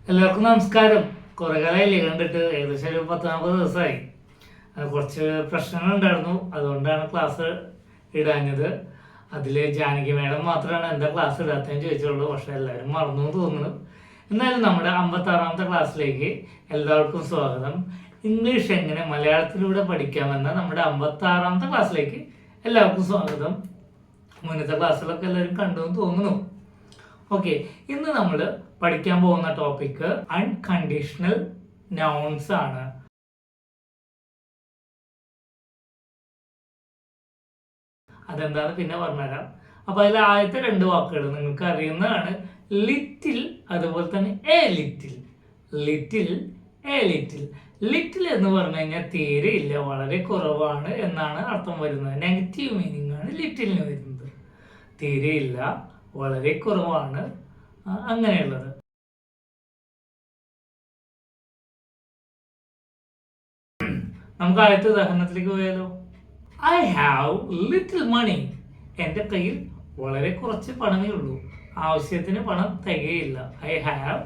എല്ലാവർക്കും നമസ്കാരം. കുറെ കാലമായില്ലേ കണ്ടിട്ട്, ഏകദേശം ഒരു 10-40 ദിവസമായി. കുറച്ച് പ്രശ്നങ്ങളുണ്ടായിരുന്നു, അതുകൊണ്ടാണ് ക്ലാസ് ഇടാഞ്ഞത്. അതിൽ ജാനകി മാഡം മാത്രമാണ് എന്താ ക്ലാസ് ഇടാത്തതെന്ന് ചോദിച്ചുള്ളൂ. പക്ഷെ എല്ലാവരും മറന്നു തോന്നുന്നു. എന്നാലും നമ്മുടെ 56ാമത്തെ ക്ലാസ്സിലേക്ക് എല്ലാവർക്കും സ്വാഗതം. ഇംഗ്ലീഷ് എങ്ങനെ മലയാളത്തിലൂടെ പഠിക്കാമെന്ന നമ്മുടെ 56ാമത്തെ ക്ലാസ്സിലേക്ക് എല്ലാവർക്കും സ്വാഗതം. മുന്നത്തെ ക്ലാസ്സിലൊക്കെ എല്ലാവരും കണ്ടു എന്ന് തോന്നുന്നു. ഓക്കെ, ഇന്ന് നമ്മൾ പഠിക്കാൻ പോകുന്ന ടോപ്പിക്ക് അൺകണ്ടീഷണൽ നൗൺസ് ആണ്. അതെന്താന്ന് പിന്നെ പറഞ്ഞുതരാം. അപ്പൊ അതിൽ ആദ്യത്തെ 2 വാക്കുകൾ നിങ്ങൾക്ക് അറിയുന്നതാണ്, ലിറ്റിൽ, അതുപോലെ തന്നെ A little. Little, A little. Little എന്ന് പറഞ്ഞു കഴിഞ്ഞാൽ തീരെ ഇല്ല, വളരെ കുറവാണ് എന്നാണ് അർത്ഥം വരുന്നത്. നെഗറ്റീവ് മീനിങ് ആണ് ലിറ്റിലിന് വരുന്നത്. തീരെ ഇല്ല, വളരെ കുറവാണ്, അങ്ങനെയുള്ളത്. നമുക്ക് ആദ്യത്തെ ഉദാഹരണത്തിലേക്ക് പോയാലോ. I have little money. എൻ്റെ കയ്യിൽ വളരെ കുറച്ച് പണമേ ഉള്ളൂ, ആവശ്യത്തിന് പണം തികയില്ല. ഐ ഹാവ്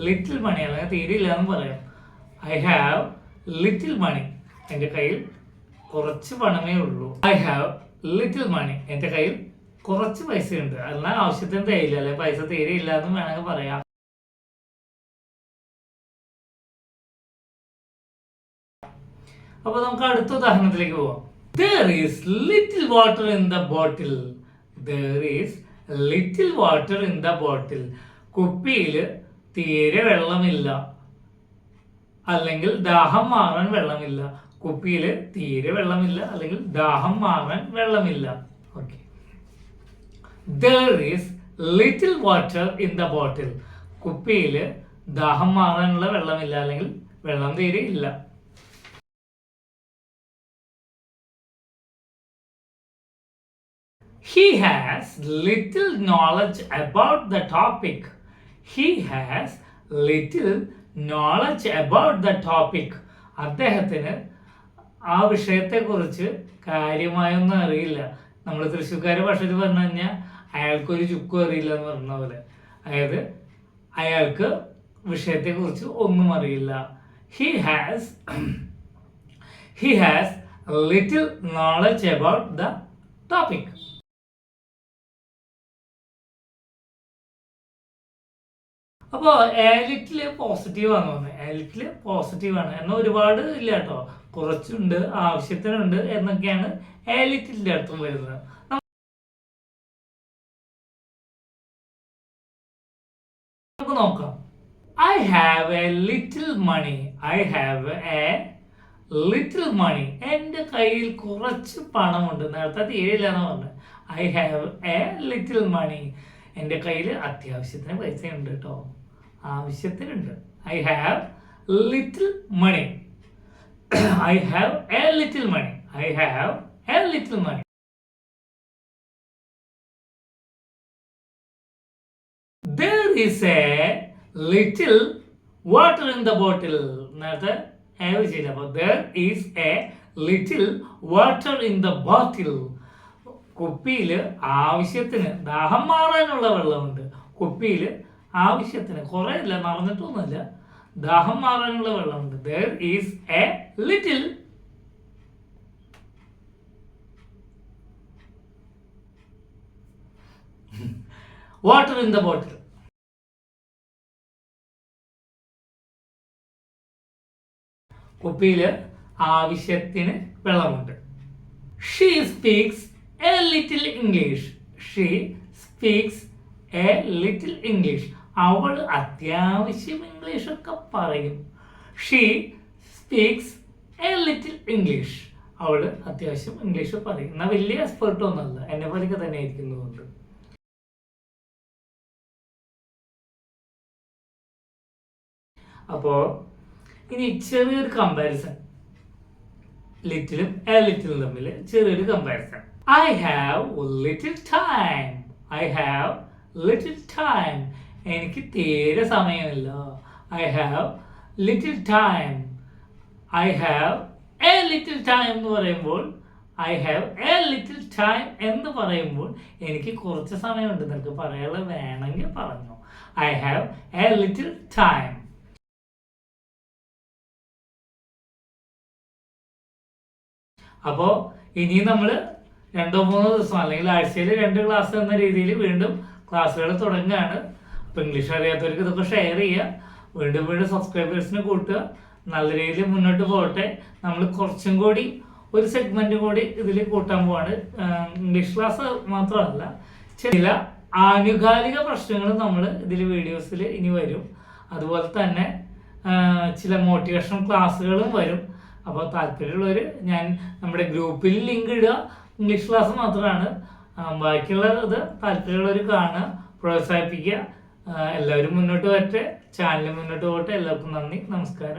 ലിറ്റിൽ മണി, അല്ലെങ്കിൽ തീരെ ഇല്ല എന്ന് പറയാം. ഐ ഹാവ് ലിറ്റിൽ മണി, എൻ്റെ കയ്യിൽ കുറച്ച് പണമേ ഉള്ളൂ. ഐ ഹാവ് ലിറ്റിൽ മണി, എൻ്റെ കയ്യിൽ കുറച്ച് പൈസയുണ്ട്, എന്നാൽ ആവശ്യത്തിന് തികയില്ല, അല്ലെങ്കിൽ പൈസ തീരെ ഇല്ല എന്ന് വേണമെങ്കിൽ പറയാം. അപ്പൊ നമുക്ക് അടുത്ത ഉദാഹരണത്തിലേക്ക് പോവാം. There is little water in the bottle. There is little water in the bottle. കുപ്പിയിൽ തീരെ വെള്ളമില്ല, അല്ലെങ്കിൽ ദാഹം മാറാൻ വെള്ളമില്ല. കുപ്പിയിൽ തീരെ വെള്ളമില്ല, അല്ലെങ്കിൽ ദാഹം മാറാൻ വെള്ളമില്ല. Okay. There is little water in the bottle. കുപ്പിയിൽ ദാഹം മാറാനുള്ള വെള്ളമില്ല, അല്ലെങ്കിൽ വെള്ളം തീരെ ഇല്ല. He has little knowledge about the topic. He has little knowledge about the topic. അദ്ദേഹത്തിന് ആ വിഷയത്തെക്കുറിച്ച് കാര്യമായൊന്നും അറിയില്ല. നമ്മൾ തൃശ്ശൂർക്കാരെ ഭാഷയിൽ പറഞ്ഞു കഴിഞ്ഞാൽ അയാൾക്കൊരു ചുക്കും അറിയില്ല എന്ന് പറഞ്ഞ പോലെ. അതായത് അയാൾക്ക് വിഷയത്തെക്കുറിച്ച് ഒന്നും അറിയില്ല. He has little knowledge about the topic. അപ്പോൾ ലിറ്റില് പോസിറ്റീവ് ആണ് തോന്നുന്നത്. ലിറ്റില് പോസിറ്റീവ് ആണ്, എന്നാൽ ഒരുപാട് ഇല്ല കേട്ടോ, കുറച്ചുണ്ട്, ആവശ്യത്തിനുണ്ട് എന്നൊക്കെയാണ് ലിറ്റിലിന്റെ അർത്ഥം വരുന്നത്. നമുക്ക് നോക്കാം. I have a little money. I have a little money. എൻ്റെ കയ്യിൽ കുറച്ച് പണമുണ്ട്. നേരത്തെ തീരെയില്ല എന്ന് പറഞ്ഞത്. I have a little money. എൻ്റെ കയ്യിൽ അത്യാവശ്യത്തിന് പൈസ ഉണ്ട് കേട്ടോ, ആവശ്യത്തിനുണ്ട്. I have little money. I have a little money. I have a little money. There is a little water in the bottle. നേരത്തെ ചെയ്യില്ല. അപ്പോൾ there is a little water in the bottle. കുപ്പിയിൽ ആവശ്യത്തിന്, ദാഹം മാറാനുള്ള വെള്ളമുണ്ട്. കുപ്പിയിൽ ആവശ്യത്തിന്, കുറേ ഇല്ല, മറന്നിട്ടൊന്നുമില്ല, ദാഹം മാറാനുള്ള വെള്ളമുണ്ട്. There is a little water in the bottle. കുപ്പിയിൽ ആവശ്യത്തിന് വെള്ളമുണ്ട്. She speaks a little English. She speaks a little English. അവൾ അത്യാവശ്യം ഇംഗ്ലീഷൊക്കെ പറയും. She speaks a little English. അവൾ അത്യാവശ്യം ഇംഗ്ലീഷ് പറയും. എന്നാൽ വലിയ എക്സ്പെർട്ട് ഒന്നുമല്ല, എന്നെ പോലെയൊക്കെ തന്നെ ആയിരിക്കുന്നതുകൊണ്ട്. അപ്പോൾ ഇനി ചെറിയൊരു കമ്പാരിസൺ, ലിറ്റിലും എ ലിറ്റിലും തമ്മിൽ ചെറിയൊരു comparison. I have little time. I have little time. എനിക്ക് തീരെ സമയമില്ല. I have little time. I have a little time എന്ന് പറയുമ്പോൾ, I have a little time എന്ന് പറയുമ്പോൾ എനിക്ക് കുറച്ച് സമയമുണ്ട്. നിനക്ക് പറയാനുള്ള വേണമെങ്കിൽ പറഞ്ഞു. I have a little time. അപ്പോൾ ഇനി നമ്മൾ 2-3 ദിവസം അല്ലെങ്കിൽ ആഴ്ചയിൽ 2 ക്ലാസ് എന്ന രീതിയിൽ വീണ്ടും ക്ലാസ്സുകൾ തുടങ്ങുകയാണ്. അപ്പോൾ ഇംഗ്ലീഷ് അറിയാത്തവർക്ക് ഇതൊക്കെ ഷെയർ ചെയ്യുക, വീണ്ടും സബ്സ്ക്രൈബേഴ്സിനെ കൂട്ടുക, നല്ല രീതിയിൽ മുന്നോട്ട് പോകട്ടെ. നമ്മൾ കുറച്ചും കൂടി ഒരു സെഗ്മെന്റ് കൂടി ഇതിൽ കൂട്ടാൻ പോവാണ്. ഇംഗ്ലീഷ് ക്ലാസ് മാത്രമല്ല, ചില ആനുകാലിക പ്രശ്നങ്ങൾ നമ്മൾ ഇതിൽ വീഡിയോസിൽ ഇനി വരും. അതുപോലെ തന്നെ ചില മോട്ടിവേഷൻ ക്ലാസ്സുകളും വരും. അപ്പോൾ താല്പര്യമുള്ളവർ ഞാൻ നമ്മുടെ ഗ്രൂപ്പിൽ ലിങ്ക് ഇടുക. ഇംഗ്ലീഷ് ക്ലാസ് മാത്രമാണ്, ബാക്കിയുള്ളത് താല്പര്യമുള്ളവർ കാണുക, പ്രോത്സാഹിപ്പിക്കുക. എല്ലാവരും മുന്നോട്ട് വരട്ടെ, ചാനൽ മുന്നോട്ട് പോകട്ടെ. എല്ലാവർക്കും നന്ദി, നമസ്കാരം.